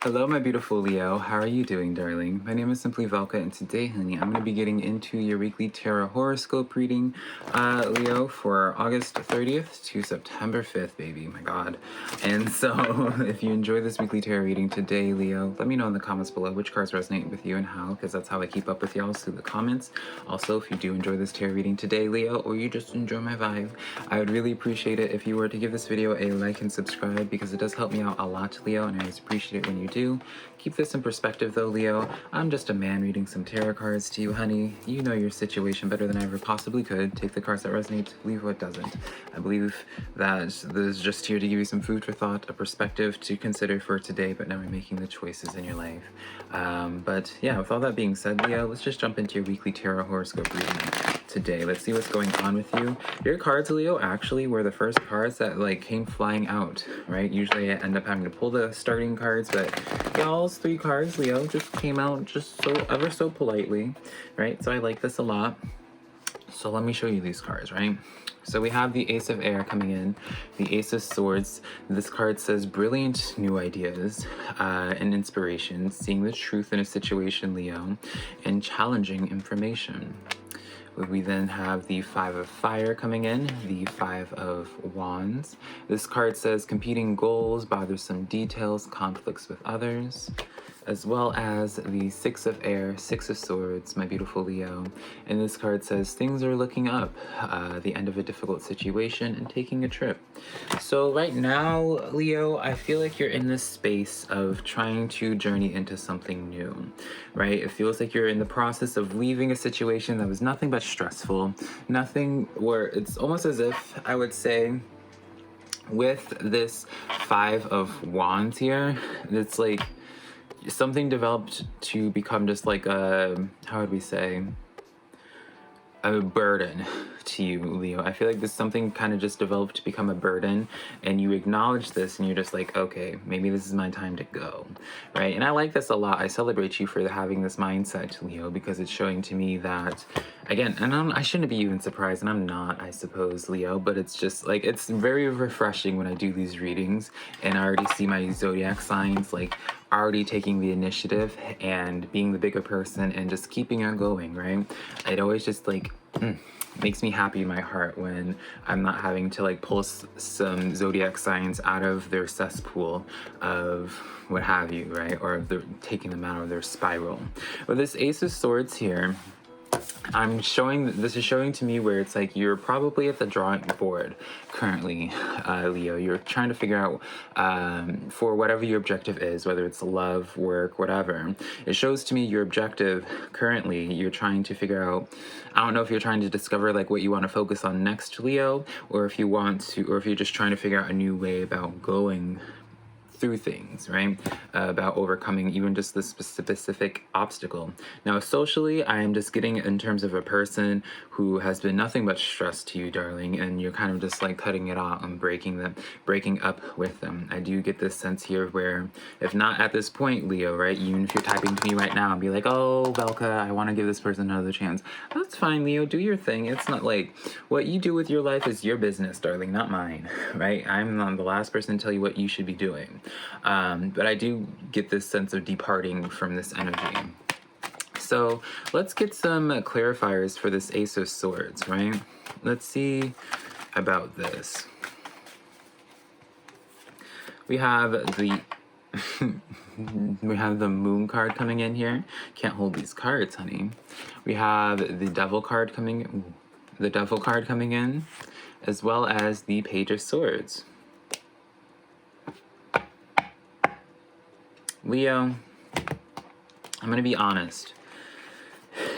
Hello, my beautiful Leo. How are you doing, darling? My name is SimplyVelca, and today, honey, I'm going to be getting into your weekly tarot horoscope reading, Leo, for August 30th to September 5th, baby. My God. And so, if you enjoy this weekly tarot reading today, Leo, let me know in the comments below which cards resonate with you and how, because that's how I keep up with y'all, through the comments. Also, if you do enjoy this tarot reading today, Leo, or you just enjoy my vibe, I would really appreciate it if you were to give this video a like and subscribe, because it does help me out a lot, Leo, and I always appreciate it when you do. Keep this in perspective though, Leo. I'm just a man reading some tarot cards to you, honey. You know your situation better than I ever possibly could. Take the cards that resonate, leave what doesn't. I believe that this is just here to give you some food for thought, a perspective to consider for today, but never making the choices in your life. But yeah, with all that being said, Leo, let's just jump into your weekly tarot horoscope reading today. Let's see what's going on with you. Your cards, Leo, actually were the first cards that came flying out, right? Usually I end up having to pull the starting cards, but y'all's 3 cards, Leo, just came out just so ever so politely, right? So I like this a lot. So let me show you these cards, right? So we have the Ace of Air coming in, the Ace of Swords. This card says brilliant new ideas and inspiration, seeing the truth in a situation, Leo, and challenging information. We then have the 5 of Fire coming in, the 5 of Wands. This card says competing goals, bothersome details, conflicts with others, as well as the 6 of Air, 6 of Swords, my beautiful Leo. And this card says things are looking up, the end of a difficult situation, and taking a trip. So right now, Leo, I feel like you're in this space of trying to journey into something new, right? It feels like you're in the process of leaving a situation that was nothing but stressful, nothing where it's almost as if, I would say, with this 5 of Wands here, it's like something developed to become just like a, how would we say, a burden to you, Leo. I feel like this something kind of just developed to become a burden, and you acknowledge this and you're just like, okay, maybe this is my time to go, right? And I like this a lot. I celebrate you for having this mindset, Leo, because it's showing to me that, again, and I shouldn't be even surprised, and I'm not, I suppose, Leo, but it's just like, it's very refreshing when I do these readings and I already see my zodiac signs already taking the initiative and being the bigger person and just keeping on going, right? It always just makes me happy in my heart when I'm not having to pull some zodiac signs out of their cesspool of what have you, right? Or taking them out of their spiral. With this Ace of Swords here, this is showing to me where it's like you're probably at the drawing board currently, Leo. You're trying to figure out for whatever your objective is, whether it's love, work, whatever. It shows to me your objective currently, you're trying to figure out, I don't know if you're trying to discover what you want to focus on next, Leo, or if you want to, or if you're just trying to figure out a new way about going through things, right? About overcoming even just this specific obstacle. Now, socially, I am just getting in terms of a person who has been nothing but stress to you, darling, and you're kind of just cutting it off and breaking up with them. I do get this sense here where, if not at this point, Leo, right? Even if you're typing to me right now and be like, oh, Velka, I want to give this person another chance. That's fine, Leo. Do your thing. It's not what you do with your life is your business, darling, not mine, right? I'm not the last person to tell you what you should be doing. But I do get this sense of departing from this energy. So let's get some clarifiers for this Ace of Swords, right? Let's see about this. We have the we have the Moon card coming in here. Can't hold these cards, honey. We have the Devil card coming in, as well as the Page of Swords. Leo, I'm going to be honest.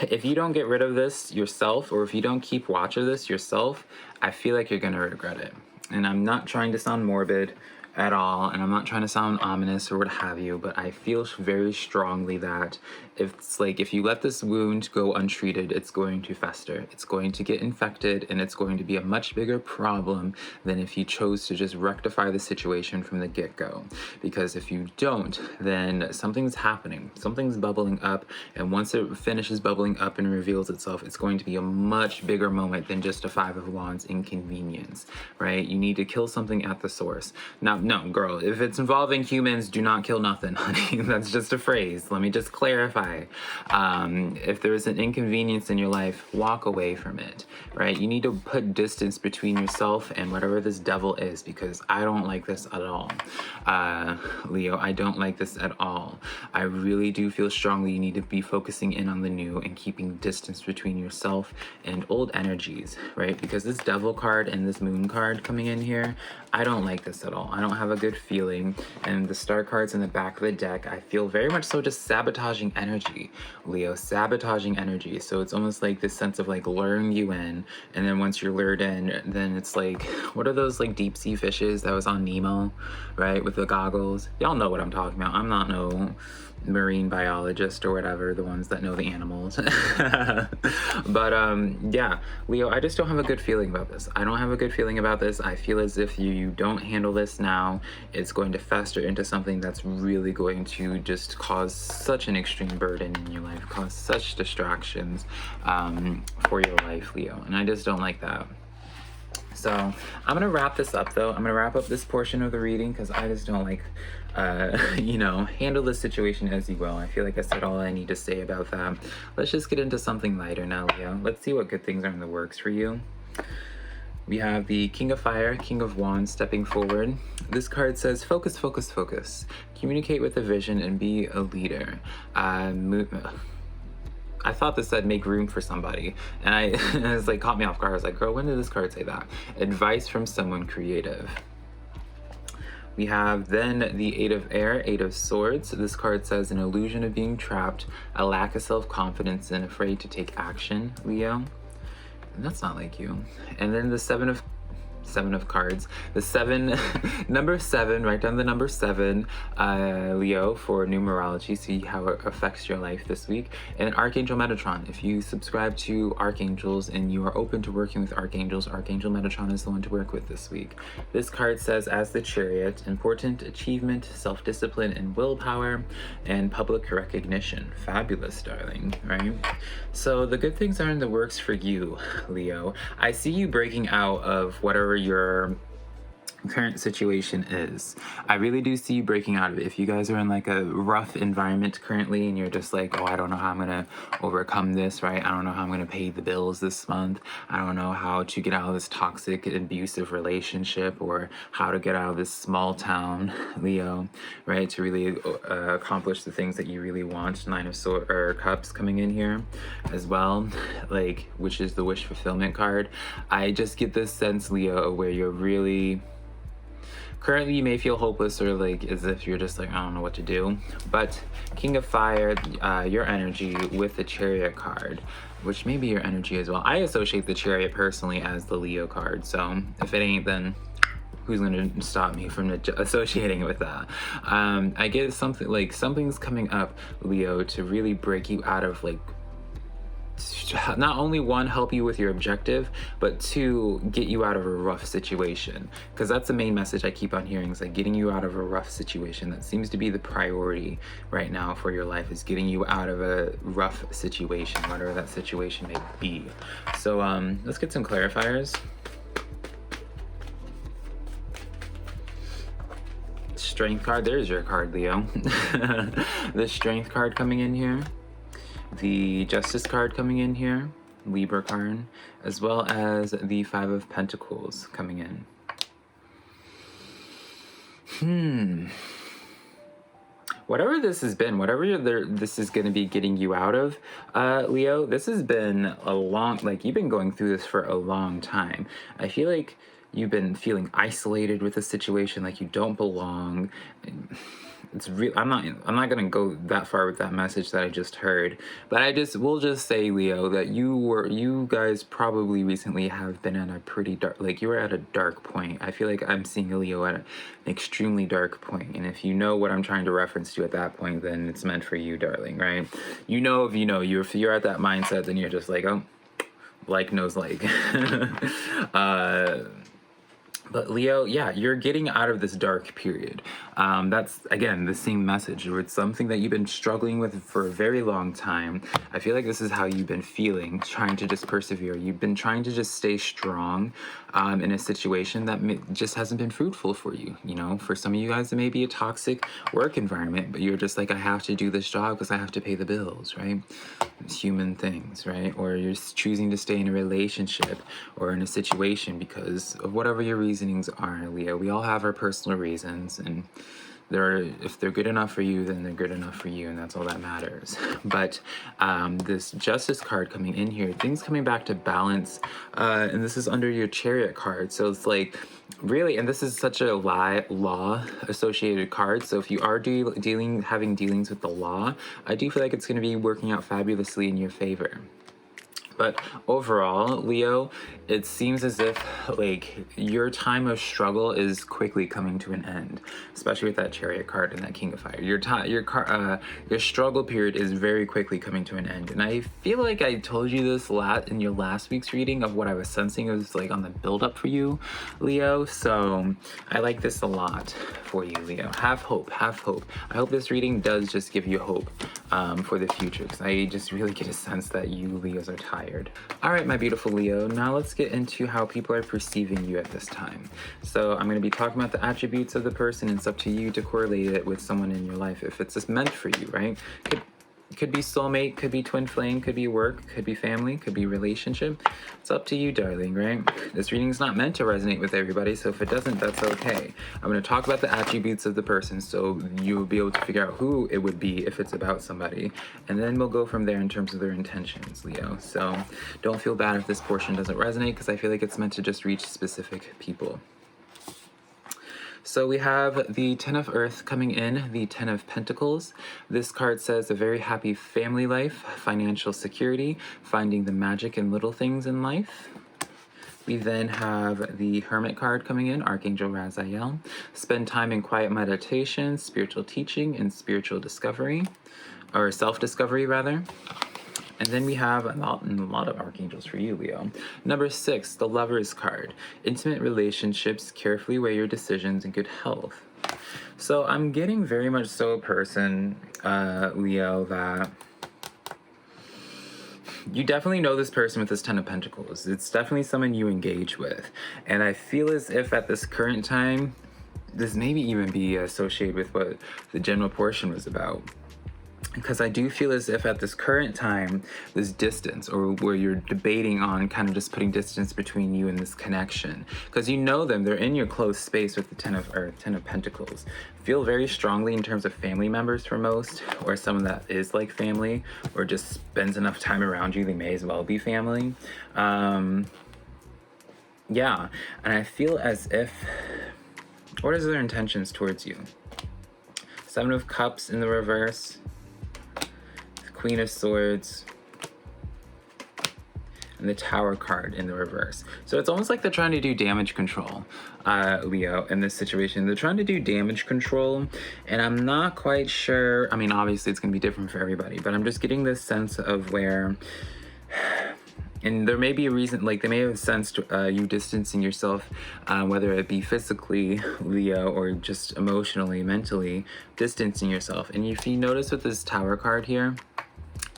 If you don't get rid of this yourself, or if you don't keep watch of this yourself, I feel like you're going to regret it. And I'm not trying to sound morbid at all, and I'm not trying to sound ominous or what have you, but I feel very strongly that if you let this wound go untreated, it's going to fester, it's going to get infected, and it's going to be a much bigger problem than if you chose to just rectify the situation from the get-go. Because if you don't, then something's happening, something's bubbling up, and once it finishes bubbling up and reveals itself, it's going to be a much bigger moment than just a 5 of Wands inconvenience, right? You need to kill something at the source. Now, no, girl. If it's involving humans, do not kill nothing, honey. That's just a phrase. Let me just clarify. If there is an inconvenience in your life, walk away from it, right? You need to put distance between yourself and whatever this devil is, because I don't like this at all. Leo, I don't like this at all. I really do feel strongly you need to be focusing in on the new and keeping distance between yourself and old energies, right? Because this devil card and this moon card coming in here, I don't like this at all. I don't have a good feeling. And the star cards in the back of the deck, I feel very much so just sabotaging energy, Leo, sabotaging energy. So it's almost like this sense of like luring you in, and then once you're lured in, then it's like, what are those like deep sea fishes that was on Nemo, right, with the goggles? Y'all know what I'm talking about. I'm not no marine biologist or whatever, the ones that know the animals. But yeah, Leo, I just don't have a good feeling about this. I don't have a good feeling about this. I feel as if you don't handle this now, it's going to fester into something that's really going to just cause such an extreme burden in your life, cause such distractions for your life, Leo, and I just don't like that. So I'm gonna wrap this up though. I'm gonna wrap up this portion of the reading because I just don't like, you know, handle the situation as you will. I feel like I said all I need to say about that. Let's just get into something lighter now, Leo. Let's see what good things are in the works for you. We have the King of Fire, King of Wands stepping forward. This card says, focus, focus, focus. Communicate with a vision and be a leader. I thought this said make room for somebody, and it was like caught me off guard. I was like, girl, when did this card say that? Advice from someone creative. We have then the Eight of Air, Eight of Swords. This card says an illusion of being trapped, a lack of self-confidence, and afraid to take action, Leo. And that's not like you. And then the Seven of Cards, the seven, number 7, write down the number 7, Leo, for numerology, see how it affects your life this week. And Archangel Metatron, if you subscribe to archangels and you are open to working with archangels, Archangel Metatron is the one to work with this week. This card says, as the Chariot, important achievement, self-discipline and willpower, and public recognition. Fabulous, darling, right? So the good things are in the works for you, Leo. I see you breaking out of whatever your current situation is. I really do see you breaking out of it. If you guys are in like a rough environment currently and you're just like, oh, I don't know how I'm gonna overcome this, right? I don't know how I'm gonna pay the bills this month. I don't know how to get out of this toxic, abusive relationship, or how to get out of this small town, Leo, right? To really accomplish the things that you really want. Nine of Cups coming in here as well, like, which is the wish fulfillment card. I just get this sense, Leo, where you're really currently, you may feel hopeless or like as if you're just like, I don't know what to do. But King of Fire, your energy with the Chariot card, which may be your energy as well. I associate the Chariot personally as the Leo card. So if it ain't, then who's going to stop me from associating it with that? I get something like something's coming up, Leo, to really break you out of like, not only one, help you with your objective, but 2, get you out of a rough situation. Because that's the main message I keep on hearing, is like getting you out of a rough situation. That seems to be the priority right now for your life, is getting you out of a rough situation, whatever that situation may be. So let's get some clarifiers. Strength card, there's your card, Leo. The Strength card coming in here. The Justice card coming in here, Libra card, as well as the 5 of Pentacles coming in. Whatever this has been, this is going to be getting you out of, Leo, this has been a long, like, you've been going through this for a long time. I feel like you've been feeling isolated with the situation, like you don't belong. It's real. I'm not gonna go that far with that message that I just heard, but we'll just say, Leo, that you guys probably recently have been at a pretty dark, like you were at a dark point. I feel like I'm seeing Leo at an extremely dark point, and if you know what I'm trying to reference to at that point, then it's meant for you, darling, right? If you're at that mindset, then you're just like, oh, like knows like. But Leo, yeah, you're getting out of this dark period. That's, again, the same message. It's something that you've been struggling with for a very long time. I feel like this is how you've been feeling, trying to just persevere. You've been trying to just stay strong in a situation that just hasn't been fruitful for you. You know, for some of you guys, it may be a toxic work environment, but you're just like, I have to do this job because I have to pay the bills, right? It's human things, right? Or you're choosing to stay in a relationship or in a situation because of whatever your reasonings are, Leo. We all have our personal reasons, and if they're good enough for you, then they're good enough for you, and that's all that matters. But this Justice card coming in here, things coming back to balance, and this is under your Chariot card. So it's like, really, and this is such a law associated card. So if you are having dealings with the law, I do feel like it's going to be working out fabulously in your favor. But overall, Leo, it seems as if like your time of struggle is quickly coming to an end, especially with that Chariot card and that King of Fire. Your struggle period is very quickly coming to an end, and I feel like I told you this in your last week's reading of what I was sensing was like on the build up for you, Leo. So I like this a lot for you, Leo. Have hope. Have hope. I hope this reading does just give you hope for the future, because I just really get a sense that you Leos are tired. All right, my beautiful Leo, now let's get into how people are perceiving you at this time. So I'm going to be talking about the attributes of the person, and it's up to you to correlate it with someone in your life if it's just meant for you, right? Could be soulmate, could be twin flame, could be work, could be family, could be relationship. It's up to you, darling, right? This reading's not meant to resonate with everybody, so if it doesn't, that's okay. I'm going to talk about the attributes of the person so you'll be able to figure out who it would be if it's about somebody, and then we'll go from there in terms of their intentions, Leo. So don't feel bad if this portion doesn't resonate, because I feel like it's meant to just reach specific people. So we have the Ten of Earth coming in, the Ten of Pentacles. This card says a very happy family life, financial security, finding the magic in little things in life. We then have the Hermit card coming in, Archangel Raziel. Spend time in quiet meditation, spiritual teaching, and spiritual discovery, or self-discovery rather. And then we have a lot of archangels for you, Leo. Number 6, the Lover's card. Intimate relationships, carefully weigh your decisions, and good health. So I'm getting very much so a person, Leo, that you definitely know this person with this Ten of Pentacles. It's definitely someone you engage with. And I feel as if at this current time, this maybe even be associated with what the general portion was about. Because I do feel as if at this current time, this distance, or where you're debating on kind of just putting distance between you and this connection, because you know them, they're in your close space with the Ten of Earth, Ten of Pentacles. Feel very strongly in terms of family members for most, or someone that is like family, or just spends enough time around you, they may as well be family. Yeah, and I feel as if, what is their intentions towards you? Seven of Cups in the reverse. Queen of Swords, and the Tower card in the reverse. So it's almost like they're trying to do damage control, Leo, in this situation. They're trying to do damage control, and I'm not quite sure. I mean, obviously it's going to be different for everybody, but I'm just getting this sense of where, and there may be a reason, like they may have sensed you distancing yourself, whether it be physically, Leo, or just emotionally, mentally, distancing yourself. And if you notice with this Tower card here,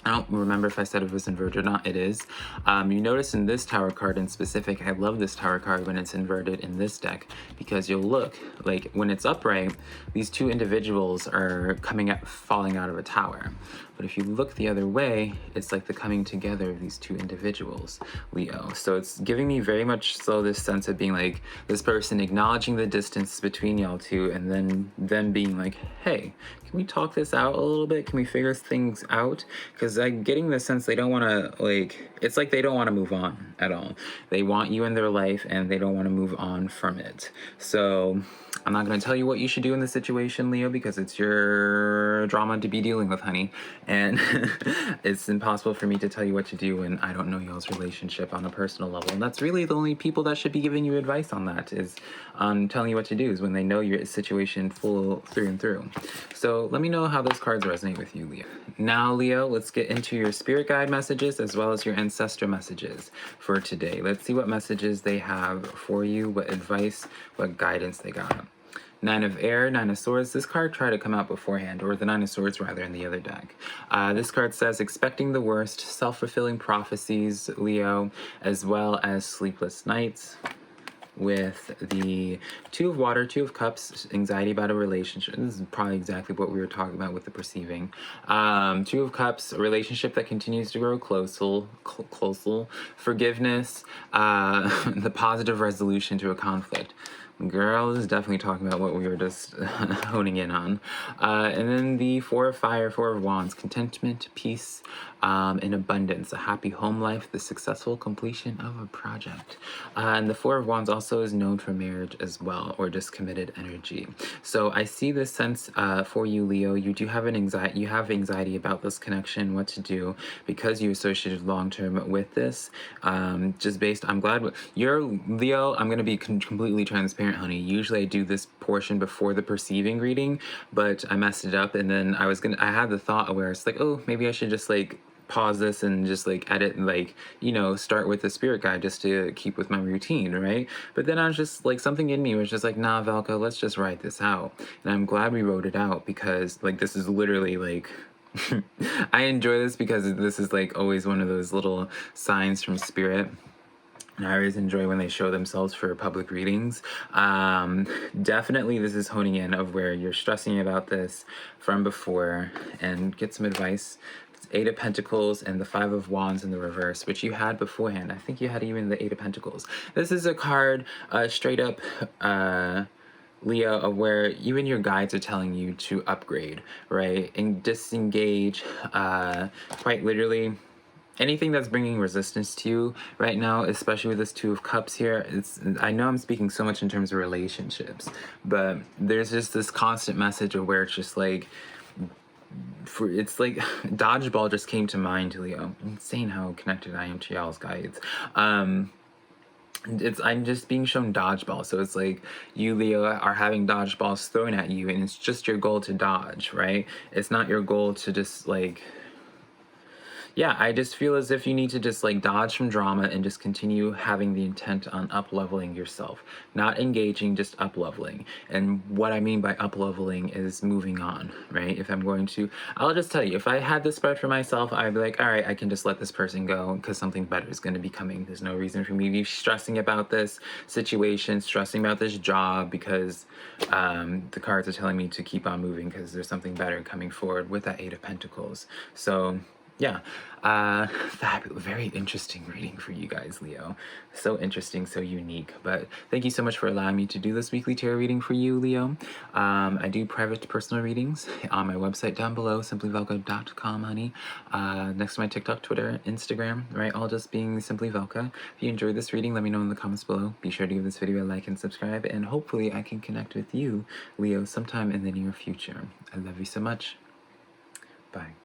I don't remember if I said it was inverted or not. It is. You notice in this Tower card in specific, I love this Tower card when it's inverted in this deck, because you'll look like when it's upright, these two individuals are falling out of a tower. But if you look the other way, it's like the coming together of these two individuals, Leo. So it's giving me very much so this sense of being like this person acknowledging the distance between y'all two, and then them being like, hey, can we talk this out a little bit? Can we figure things out? Because I'm getting the sense they don't want to, like, it's like they don't want to move on at all. They want you in their life, and they don't want to move on from it. So I'm not going to tell you what you should do in this situation, Leo, because it's your more drama to be dealing with, honey. And it's impossible for me to tell you what to do when I don't know y'all's relationship on a personal level. And that's really the only people that should be giving you advice on that, is on telling you what to do, is when they know your situation full through and through. So let me know how those cards resonate with you, Leo. Now, Leo, let's get into your spirit guide messages as well as your ancestor messages for today. Let's see what messages they have for you, what advice, what guidance they got. Nine of Air, Nine of Swords. This card tried to come out beforehand, or the Nine of Swords rather, in the other deck. This card says expecting the worst, self-fulfilling prophecies, Leo, as well as sleepless nights. With the Two of Water, Two of Cups, anxiety about a relationship. This is probably exactly what we were talking about with the perceiving. Two of Cups, a relationship that continues to grow closer. Forgiveness, the positive resolution to a conflict. Girl, this is definitely talking about what we were just honing in on. And then the Four of Fire, Four of Wands, contentment, peace, and abundance, a happy home life, the successful completion of a project. And the Four of Wands also is known for marriage as well, or just committed energy. So I see this sense for you, Leo. You do have anxiety about this connection, what to do, because you associated long-term with this. Just based, I'm glad you're Leo. I'm going to be completely transparent, honey. Usually I do this portion before the perceiving reading, but I messed it up, and then I had the thought where it's like, oh, maybe I should just like pause this and just like edit and like, you know, start with the spirit guide just to keep with my routine, right? But then I was just like, something in me was just like, nah, Velka, let's just write this out. And I'm glad we wrote it out, because like this is literally like I enjoy this because this is like always one of those little signs from spirit. And I always enjoy when they show themselves for public readings. Definitely this is honing in of where you're stressing about this from before, and get some advice. It's Eight of Pentacles and the Five of Wands in the reverse, which you had beforehand. I think you had even the Eight of Pentacles. This is a card straight up Leo, of where even your guides are telling you to upgrade, right? And disengage, quite literally. Anything that's bringing resistance to you right now, especially with this Two of Cups here, I know I'm speaking so much in terms of relationships, but there's just this constant message of where it's just like, it's like dodgeball just came to mind, Leo. Insane how connected I am to y'all's guides. I'm just being shown dodgeball, so it's like you, Leo, are having dodgeballs thrown at you, and it's just your goal to dodge, right? It's not your goal to just like, yeah, I just feel as if you need to just like dodge from drama and just continue having the intent on up-leveling yourself. Not engaging, just up-leveling. And what I mean by up-leveling is moving on, right? If I'm going to, I'll just tell you, if I had this spread for myself, I'd be like, all right, I can just let this person go because something better is going to be coming. There's no reason for me to be stressing about this situation, stressing about this job, because the cards are telling me to keep on moving because there's something better coming forward with that Eight of Pentacles. So yeah, very interesting reading for you guys, Leo. So interesting, so unique. But thank you so much for allowing me to do this weekly tarot reading for you, Leo. I do private personal readings on my website down below, simplyvelca.com, honey. Next to my TikTok, Twitter, Instagram, right? All just being SimplyVelca. If you enjoyed this reading, let me know in the comments below. Be sure to give this video a like and subscribe, and hopefully I can connect with you, Leo, sometime in the near future. I love you so much. Bye.